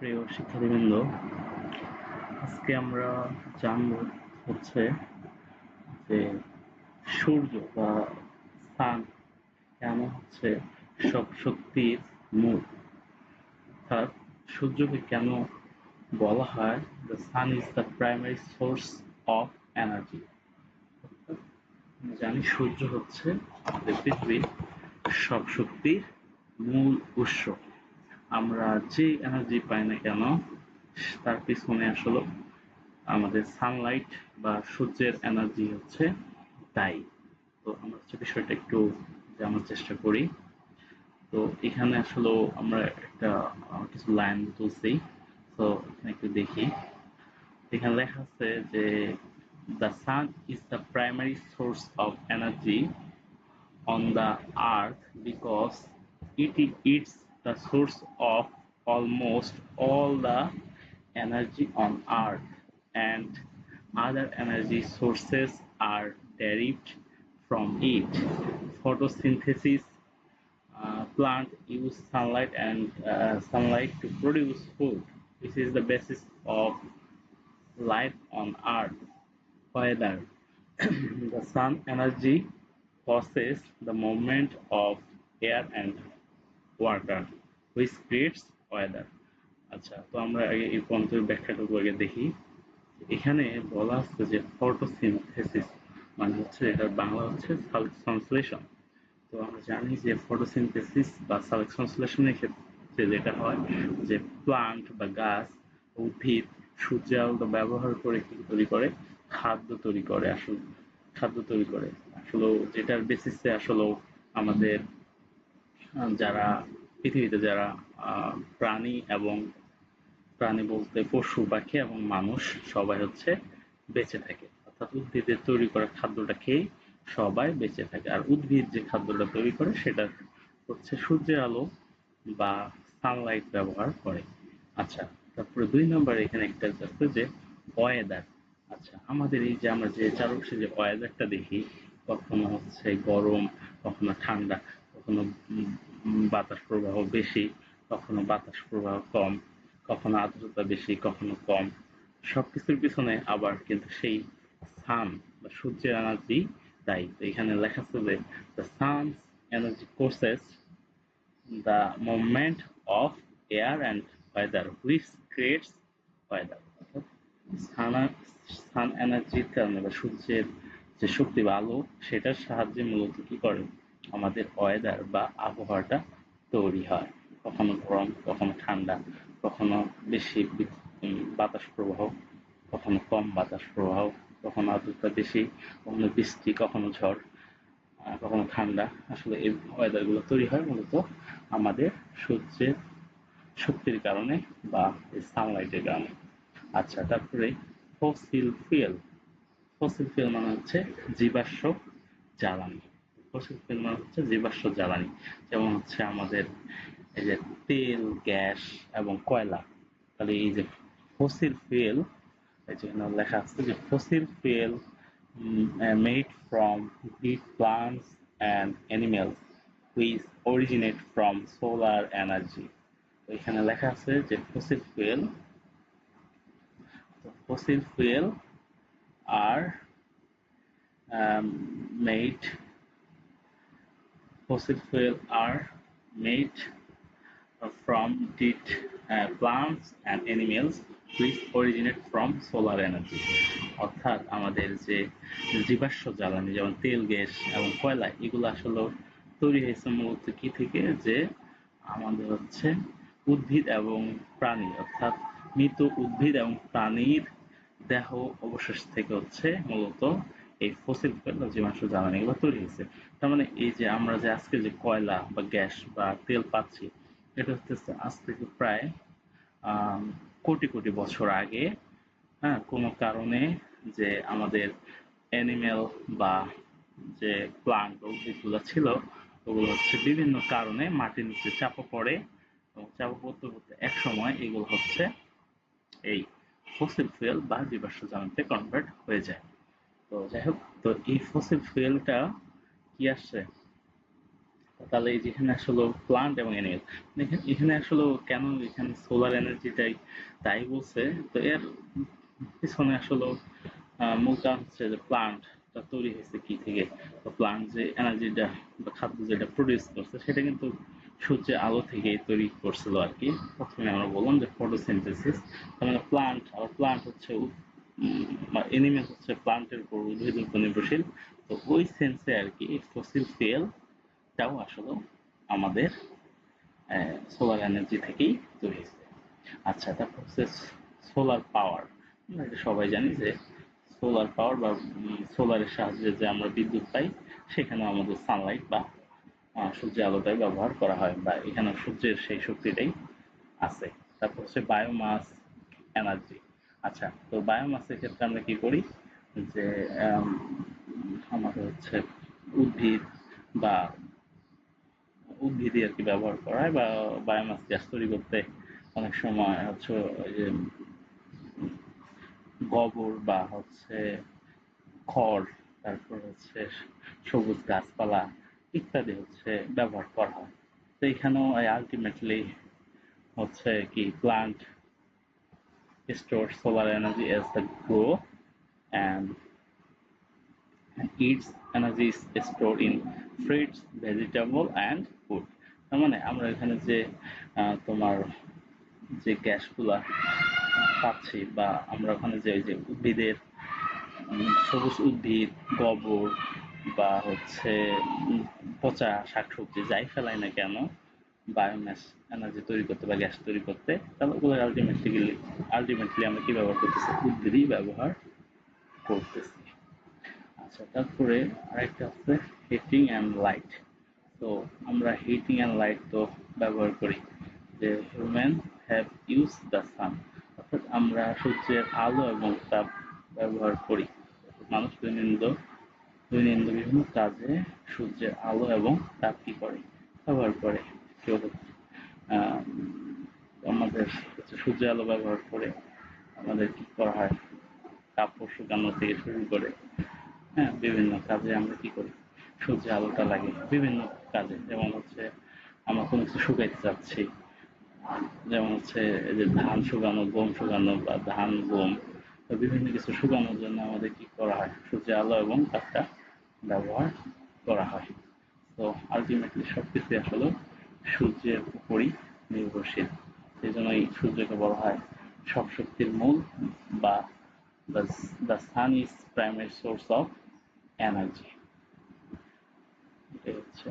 প্রিয় শিক্ষার্থীবৃন্দ, আজকে আমরা জানব হচ্ছে যে সূর্য বা সান কেন হচ্ছে সব শক্তির মূল। অর্থাৎ সূর্যকে কেন বলা হয় the sun is the primary source of energy. জানি সূর্য হচ্ছে পৃথিবীর সব শক্তির মূল উৎস। আমরা যে এনার্জি পাই না কেন তার পিছনে আসলে আমাদের সানলাইট বা সূর্যের এনার্জি হচ্ছে দায়ী। তো আমরা হচ্ছে বিষয়টা একটু জানার চেষ্টা করি। তো এখানে আসলে আমরা একটা কিছু লাইন তুলছি। তো এখানে একটু দেখি, এখানে লেখা আছে যে the sun is the primary source of energy on the earth because it is the source of almost all the energy on earth, and other energy sources are derived from it. Photosynthesis, plant use sunlight to produce food, which is the basis of life on earth. Weather, the sun energy causes the movement of air and water, which creates weather. আচ্ছা, তো আমরা আগে এই পয়েন্টের ব্যাখ্যাটুকু আগে দেখি। এখানে বলা হচ্ছে যে ফটোসিনথেসিস মানে হচ্ছে এটার বাংলা হচ্ছে সালক সংশ্লেষণ। তো আমরা জানি যে ফটোসিনথেসিস বা সালক সংশ্লেষণের ক্ষেত্রে যেটা হয় যে প্লান্ট বা গাছ, উদ্ভিদ সূর্যের আলো ব্যবহার করে কি তৈরি করে, খাদ্য তৈরি করে। আসলে যেটার বেসিসে আসলে আমাদের যারা পৃথিবীতে যারা প্রাণী এবং প্রাণী বলতে পশু পাখি এবং মানুষ সবাই হচ্ছে বেঁচে থাকে। অর্থাৎ উদ্ভিদের তৈরি করা খাদ্যটা খেয়ে সবাই বেঁচে থাকে। আর উদ্ভিদ যে খাদ্যটা তৈরি করে সেটা হচ্ছে সূর্যের আলো বা সানলাইট ব্যবহার করে। আচ্ছা, তারপরে ২ নম্বরে এখানে একটা আছে যে ওয়েদার। আচ্ছা, আমাদের এই যে আমরা যে চারপাশে যে ওয়েদারটা দেখি, কখনো হচ্ছে গরম, কখনো ঠান্ডা, কখনো বাতাস প্রবাহ বেশি, কখনো বাতাস প্রবাহ কম, কখনো আর্দ্রতা বেশি, কখনো কম। সবকিছুর পিছনে আবার কিন্তু সেই সান বা সূর্যের এনার্জি দায়ী। তো এখানে লেখা আছে যে the sun's energy causes the movement of air and weather which creates weather. অর্থাৎ সান এনার্জির কারণে বা সূর্যের যে শক্তি বা আলো সেটার সাহায্যে মূলত কি করে আমাদের ওয়েদার বা আবহাওয়াটা তৈরি হয়। কখনো গরম, কখনো ঠান্ডা, কখনো বেশি বাতাস প্রবাহ, কখনো কম বাতাস প্রবাহ, কখনো আর্দ্রতা বেশি, কখনো বৃষ্টি, কখনো ঝড়, কখনো ঠান্ডা। আসলে এই ওয়েদার গুলো তৈরি হয় মূলত আমাদের সূর্যের শক্তির কারণে বা সানলাইটের কারণে। আচ্ছা, তারপরে ফসিল ফুয়েল। ফসিল ফুয়েল মানে হচ্ছে জীবাশ্ম জ্বালানি। ফসিল ফুয়েল মানে হচ্ছে জীবাশ্ম জ্বালানি, যেমন হচ্ছে আমাদের এই যে তেল, গ্যাস এবং কয়লা। তাহলে এই যে ফসিল ফুয়েল, এই যে লেখা আছে যে fossil fuel made from dead plants and animals which originate from solar energy. তো এখানে লেখা আছে যে fossil fuel are made fossil fuel are made from dead plants and animals which originate from solar energy. অর্থাৎ আমাদের যে জীবাশ্ম জ্বালানি যেমন তেল, গ্যাস এবং কয়লা, এগুলো আসলে তৈরি হয়েছে মূলত কি থেকে, যে আমাদের হচ্ছে উদ্ভিদ এবং প্রাণী, অর্থাৎ মৃত উদ্ভিদ এবং প্রাণীর দেহ অবশেষ থেকে হচ্ছে মূলত এই ফসিল ফুয়েল বা জীবাশ্ম জ্বালানি এগুলো তৈরি হয়েছে। তার মানে এই যে আমরা যে আজকে যে কয়লা বা গ্যাস বা তেল পাচ্ছি, এটা হচ্ছে আজ থেকে প্রায় কোটি কোটি বছর আগে, হ্যাঁ, কোনো কারণে যে আমাদের অ্যানিমেল বা যে প্লান্ট উদ্ভিদগুলো ছিল ওগুলো হচ্ছে বিভিন্ন কারণে মাটির নিচে চাপা পড়ে, এবং চাপা পড়তে পড়তে এক সময় এগুলো হচ্ছে এই ফসিল ফুয়েল বা জীবাশ্ম জ্বালানিতে কনভার্ট হয়ে যায়। তো যাই হোক, তো এই ফসিল ফুয়েলটা কি আসছে, তাহলে এই যেখানে আসলে প্লান্ট এবং অ্যানিমেল, এখানে আসলে কেন এখানে সোলার এনার্জিটাই তাই বলছে, তো এর পিছনে আসলে মূল কারণ হচ্ছে যে প্লান্টটা তৈরি হয়েছে কি থেকে, তো প্লান্ট যে এনার্জিটা বা খাদ্য যেটা প্রডিউস করছে সেটা কিন্তু সূর্যের আলো থেকে তৈরি করছিল আর কি। প্রথমে আমরা বললাম যে ফটোসিনথেসিস, তার মানে প্লান্ট, আর প্লান্ট হচ্ছে এনিমেল হচ্ছে প্লান্টের উপর, উদ্ভিদের উপর নির্ভরশীল। তো ওই সেন্সে আর কি ফসিল ফুয়েলটাও আসলে আমাদের সোলার এনার্জি থেকেই তৈরি হয়েছে। আচ্ছা, তারপর হচ্ছে সোলার পাওয়ার। আমরা এটা সবাই জানি যে সোলার পাওয়ার বা সোলারের সাহায্যে যে আমরা বিদ্যুৎ পাই, সেখানে আমাদের সানলাইট বা সূর্যের আলোটাই ব্যবহার করা হয়, বা এখানে সূর্যের সেই শক্তিটাই আছে। তারপর হচ্ছে বায়োমাস এনার্জি। আচ্ছা, তো বায়োমাসের ক্ষেত্রে আমরা কি করি, যে আম, আমাদের হচ্ছে উদ্ভিদ বা উদ্ভিদই আর কি ব্যবহার করা হয়, বা বায়োমাস গ্যাস তৈরি করতে অনেক সময় হচ্ছে ওই যে গোবর বা হচ্ছে খড়, তারপর হচ্ছে সবুজ গাছপালা ইত্যাদি হচ্ছে ব্যবহার করা হয়। তো এখানেও আলটিমেটলি হচ্ছে কি plant stores solar energy as the grow, and its energy is stored in fruits, vegetable and food. তার মানে আমরা এখানে যে তোমার যে গ্যাসগুলা পাচ্ছি, বা আমরা ওখানে যে ওই যে উদ্ভিদের সবুজ উদ্ভিদ, গোবর বা হচ্ছে পচা শাকসবজি যাই ফেলাই না কেন বায়োম্যাস এনার্জি তৈরি করতে বা গ্যাস তৈরি করতে, তাহলে ওগুলো আলটিমেটলি আমরা কি ব্যবহার করতেছি, উদ্ভিদই ব্যবহার করতেছি। আচ্ছা, তারপরে আরেকটা আছে হিটিং অ্যান্ড লাইট। তো আমরা হিটিং অ্যান্ড লাইট তো ব্যবহার করি, যে human have use the sun, অর্থাৎ আমরা সূর্যের আলো এবং তাপ ব্যবহার করি। মানুষ দৈনন্দিন বিভিন্ন কাজে সূর্যের আলো এবং তাপ কি করে, ব্যবহার করে। কেউ আহ, আমাদের হচ্ছে সূর্যের আলো ব্যবহার করে আমাদের কি করা হয়, কাপড় শুকানো থেকে শুরু করে হ্যাঁ বিভিন্ন কাজে আমরা কি করি, সূর্যের আলোটা লাগে বিভিন্ন কাজে। যেমন হচ্ছে আমরা কোনো কিছু শুকাইতে চাচ্ছি, যেমন হচ্ছে এই যে ধান শুকানো, গম শুকানো বা ধান গম, তো বিভিন্ন কিছু শুকানোর জন্য আমাদের কি করা হয়, সূর্যের আলো এবং তাপটা ব্যবহার করা হয়। তো আলটিমেটলি সবকিছু আসলে সূর্যের উপরই নির্ভরশীল। সেই জন্যই সূর্যকে বলা হয় সব শক্তির মূল, বা the sun is primary source of energy. এটাই হচ্ছে